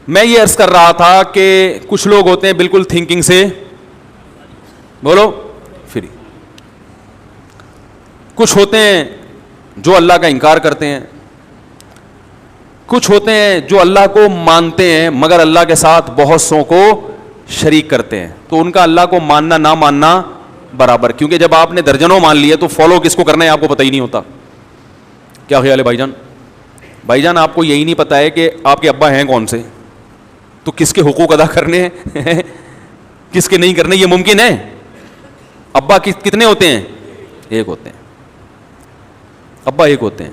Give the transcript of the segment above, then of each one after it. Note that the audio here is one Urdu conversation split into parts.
میں یہ عرض کر رہا تھا کہ کچھ لوگ ہوتے ہیں بالکل تھنکنگ سے بولو فری، کچھ ہوتے ہیں جو اللہ کا انکار کرتے ہیں، کچھ ہوتے ہیں جو اللہ کو مانتے ہیں مگر اللہ کے ساتھ بہت سوں کو شریک کرتے ہیں. تو ان کا اللہ کو ماننا نہ ماننا برابر، کیونکہ جب آپ نے درجنوں مان لیے تو فالو کس کو کرنا ہے آپ کو پتہ ہی نہیں ہوتا. کیا خیال ہے بھائی جان؟ بھائی جان آپ کو یہی نہیں پتا ہے کہ آپ کے ابا ہیں کون سے، تو کس کے حقوق ادا کرنے ہیں کس کے نہیں کرنے، یہ ممکن ہے؟ ابا کتنے ہوتے ہیں؟ ایک ہوتے ہیں. ابا ایک ہوتے ہیں.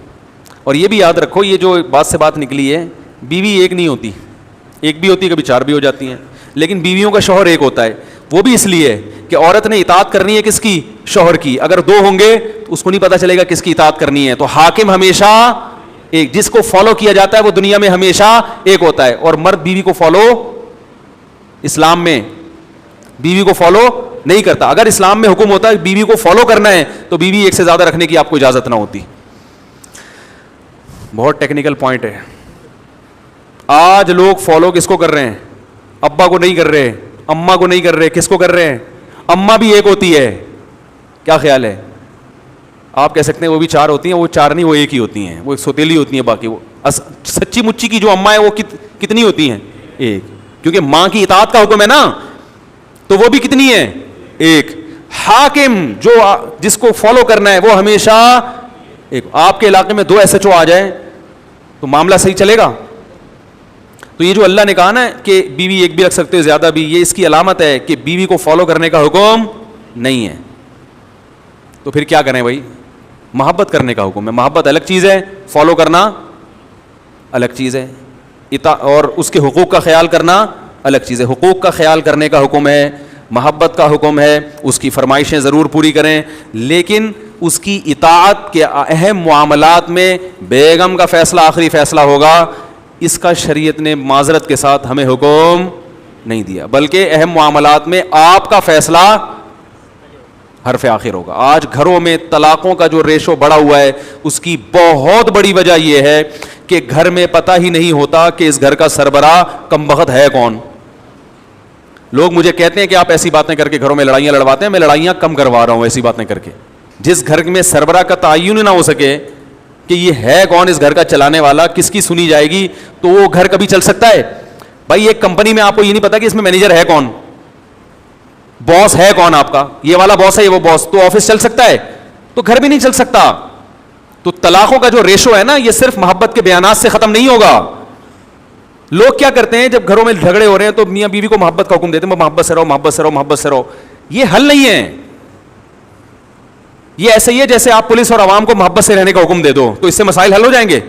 اور یہ بھی یاد رکھو، یہ جو بات سے بات نکلی ہے، بیوی ایک نہیں ہوتی، ایک بھی ہوتی ہے، کبھی چار بھی ہو جاتی ہیں، لیکن بیویوں کا شوہر ایک ہوتا ہے. وہ بھی اس لیے کہ عورت نے اطاعت کرنی ہے کس کی؟ شوہر کی. اگر دو ہوں گے تو اس کو نہیں پتا چلے گا کس کی اطاعت کرنی ہے. تو حاکم ہمیشہ ایک، جس کو فالو کیا جاتا ہے وہ دنیا میں ہمیشہ ایک ہوتا ہے. اور مرد بیوی کو فالو اسلام میں بیوی کو فالو نہیں کرتا. اگر اسلام میں حکم ہوتا ہے بیوی کو فالو کرنا ہے تو بیوی ایک سے زیادہ رکھنے کی آپ کو اجازت نہ ہوتی. بہت ٹیکنیکل پوائنٹ ہے. آج لوگ فالو کس کو کر رہے ہیں؟ ابا کو نہیں کر رہے، اماں کو نہیں کر رہے، کس کو کر رہے ہیں؟ اماں بھی ایک ہوتی ہے. کیا خیال ہے؟ آپ کہہ سکتے ہیں وہ بھی چار ہوتی ہیں، وہ چار نہیں، وہ ایک ہی ہوتی ہیں، وہ سوتیلی ہوتی ہیں. باقی وہ سچی مچی کی جو اماں ہے وہ کتنی ہوتی ہیں؟ ایک. کیونکہ ماں کی اطاعت کا حکم ہے نا، تو وہ بھی کتنی ہے؟ ایک. حاکم جو جس کو فالو کرنا ہے وہ ہمیشہ ایک. آپ کے علاقے میں 2 SHO آ جائیں تو معاملہ صحیح چلے گا؟ تو یہ جو اللہ نے کہا نا کہ بیوی ایک بھی رکھ سکتے ہو زیادہ بھی، یہ اس کی علامت ہے کہ بیوی کو فالو کرنے کا حکم نہیں ہے. تو پھر کیا کریں بھائی؟ محبت کرنے کا حکم ہے. محبت الگ چیز ہے، فالو کرنا الگ چیز ہے، اور اس کے حقوق کا خیال کرنا الگ چیز ہے. حقوق کا خیال کرنے کا حکم ہے، محبت کا حکم ہے، اس کی فرمائشیں ضرور پوری کریں، لیکن اس کی اطاعت کے اہم معاملات میں بیگم کا فیصلہ آخری فیصلہ ہوگا. اس کا شریعت نے معذرت کے ساتھ ہمیں حکم نہیں دیا، بلکہ اہم معاملات میں آپ کا فیصلہ حرف آخر ہوگا. آج گھروں میں طلاقوں کا جو ریشو بڑھا ہوا ہے اس کی بہت بڑی وجہ یہ ہے کہ گھر میں پتہ ہی نہیں ہوتا کہ اس گھر کا سربراہ کمبخت ہے کون. لوگ مجھے کہتے ہیں کہ آپ ایسی باتیں کر کے گھروں میں لڑائیاں لڑواتے ہیں. میں لڑائیاں کم کروا رہا ہوں ایسی باتیں کر کے. جس گھر میں سربراہ کا تعین نہ ہو سکے کہ یہ ہے کون اس گھر کا چلانے والا، کس کی سنی جائے گی، تو وہ گھر کبھی چل سکتا ہے؟ بھائی ایک کمپنی میں آپ کو یہ نہیں پتا کہ اس میں مینیجر ہے کون، باس ہے کون آپ کا، یہ والا باس ہے یہ وہ باس، تو آفس چل سکتا ہے؟ تو گھر بھی نہیں چل سکتا. تو طلاقوں کا جو ریشو ہے نا یہ صرف محبت کے بیانات سے ختم نہیں ہوگا. لوگ کیا کرتے ہیں جب گھروں میں جھگڑے ہو رہے ہیں تو میاں بیوی کو محبت کا حکم دیتے ہیں، محبت سے رہو، محبت سے رہو، محبت سے رہو. یہ حل نہیں ہے. یہ ایسے ہی ہے جیسے آپ پولیس اور عوام کو محبت سے رہنے کا حکم دے دو تو اس سے مسائل حل ہو جائیں گے.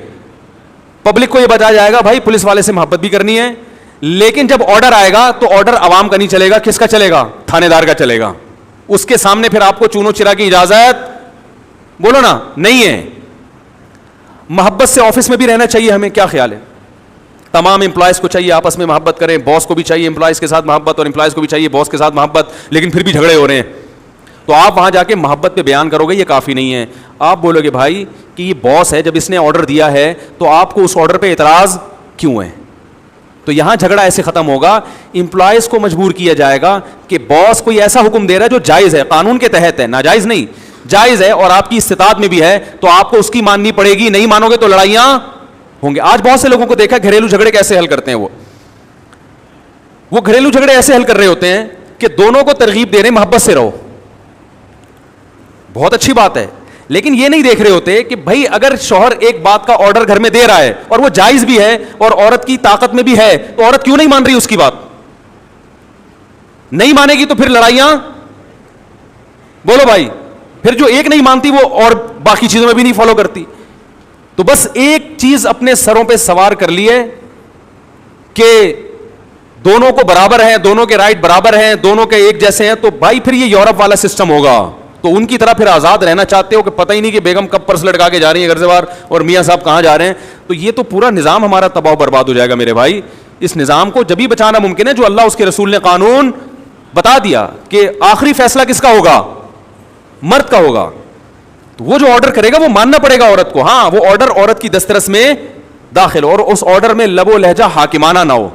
پبلک کو یہ بتایا جائے گا بھائی پولیس والے سے محبت بھی کرنی ہے، لیکن جب آرڈر آئے گا تو آرڈر عوام کا نہیں چلے گا، کس کا چلے گا؟ تھانے دار کا چلے گا. اس کے سامنے پھر آپ کو چونو چرا کی اجازت بولو نا نہیں ہے. محبت سے آفس میں بھی رہنا چاہیے ہمیں. کیا خیال ہے؟ تمام امپلائز کو چاہیے آپس میں محبت کریں، باس کو بھی چاہیے امپلائز کے ساتھ محبت، اور امپلائز کو بھی چاہیے باس کے ساتھ محبت، لیکن پھر بھی جھگڑے ہو رہے ہیں. تو آپ وہاں جا کے محبت پہ بیان کرو گے یہ کافی نہیں ہے. آپ بولو گے بھائی کہ یہ باس ہے، جب اس نے آرڈر دیا ہے تو آپ کو اس آرڈر پہ اعتراض کیوں ہے؟ تو یہاں جھگڑا ایسے ختم ہوگا. امپلائز کو مجبور کیا جائے گا کہ باس کوئی ایسا حکم دے رہا ہے جو جائز ہے، قانون کے تحت ہے، ناجائز نہیں، جائز ہے اور آپ کی استطاعت میں بھی ہے، تو آپ کو اس کی ماننی پڑے گی. نہیں مانو گے تو لڑائیاں ہوں گے. آج بہت سے لوگوں کو دیکھا گھریلو جھگڑے کیسے حل کرتے ہیں. وہ گھریلو جھگڑے ایسے حل کر رہے ہوتے ہیں کہ دونوں کو ترغیب دے رہے ہیں محبت سے رہو، بہت اچھی بات ہے، لیکن یہ نہیں دیکھ رہے ہوتے کہ بھائی اگر شوہر ایک بات کا آرڈر گھر میں دے رہا ہے اور وہ جائز بھی ہے اور عورت کی طاقت میں بھی ہے تو عورت کیوں نہیں مان رہی اس کی بات؟ نہیں مانے گی تو پھر لڑائیاں. بولو بھائی، پھر جو ایک نہیں مانتی وہ اور باقی چیزوں میں بھی نہیں فالو کرتی. تو بس ایک چیز اپنے سروں پہ سوار کر لیے کہ دونوں کو برابر ہیں، دونوں کے رائٹ برابر ہیں، دونوں کے ایک جیسے ہیں، تو بھائی پھر یہ یورپ والا سسٹم ہوگا. تو ان کی طرح پھر آزاد رہنا چاہتے ہو کہ پتہ ہی نہیں کہ بیگم کب پرس لٹکا کے جا رہی ہیں گھر سے باہر اور میاں صاحب کہاں جا رہے ہیں. تو یہ تو پورا نظام ہمارا تباہ و برباد ہو جائے گا میرے بھائی. اس نظام کو جبھی بچانا ممکن ہے جو اللہ اس کے رسول نے قانون بتا دیا کہ آخری فیصلہ کس کا ہوگا؟ مرد کا ہوگا. تو وہ جو آرڈر کرے گا وہ ماننا پڑے گا عورت کو. ہاں وہ آرڈر عورت کی دسترس میں داخل ہو اور اس آرڈر میں لب و لہجہ حاکمانہ نہ ہو.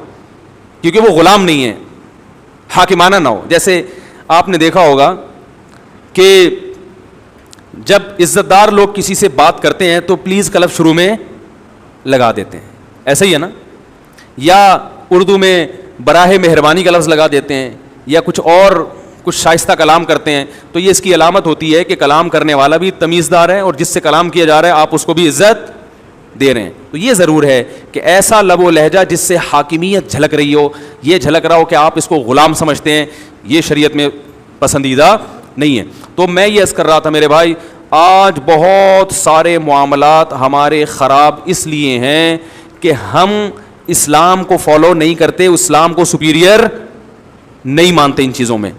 کیونکہ وہ غلام نہیں ہے, حاکمانہ نہ ہو. جیسے آپ نے دیکھا ہوگا کہ جب عزت دار لوگ کسی سے بات کرتے ہیں تو پلیز کا لفظ شروع میں لگا دیتے ہیں, ایسا ہی ہے نا, یا اردو میں براہ مہربانی کا لفظ لگا دیتے ہیں, یا کچھ شائستہ کلام کرتے ہیں. تو یہ اس کی علامت ہوتی ہے کہ کلام کرنے والا بھی تمیزدار ہے, اور جس سے کلام کیا جا رہا ہے آپ اس کو بھی عزت دے رہے ہیں. تو یہ ضرور ہے کہ ایسا لب و لہجہ جس سے حاکمیت جھلک رہی ہو, یہ جھلک رہا ہو کہ آپ اس کو غلام سمجھتے ہیں, یہ شریعت میں پسندیدہ نہیں ہے. تو میں یہ عرض کر رہا تھا میرے بھائی, آج بہت سارے معاملات ہمارے خراب اس لیے ہیں کہ ہم اسلام کو فالو نہیں کرتے, اسلام کو سپیریئر نہیں مانتے ان چیزوں میں.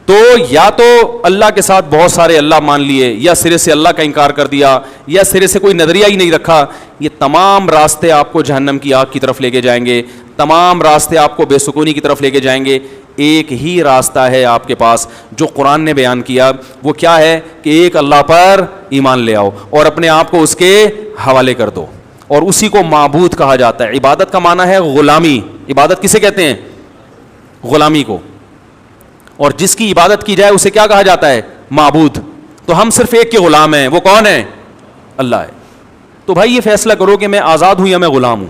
تو یا تو اللہ کے ساتھ بہت سارے اللہ مان لیے, یا سرے سے اللہ کا انکار کر دیا, یا سرے سے کوئی نظریہ ہی نہیں رکھا. یہ تمام راستے آپ کو جہنم کی آگ کی طرف لے کے جائیں گے, تمام راستے آپ کو بے سکونی کی طرف لے کے جائیں گے. ایک ہی راستہ ہے آپ کے پاس جو قرآن نے بیان کیا, وہ کیا ہے کہ ایک اللہ پر ایمان لے آؤ اور اپنے آپ کو اس کے حوالے کر دو, اور اسی کو معبود کہا جاتا ہے. عبادت کا معنی ہے غلامی. عبادت کسے کہتے ہیں؟ غلامی کو. اور جس کی عبادت کی جائے اسے کیا کہا جاتا ہے؟ معبود. تو ہم صرف ایک کے غلام ہیں, وہ کون ہے؟ اللہ ہے. تو بھائی یہ فیصلہ کرو کہ میں آزاد ہوں یا میں غلام ہوں.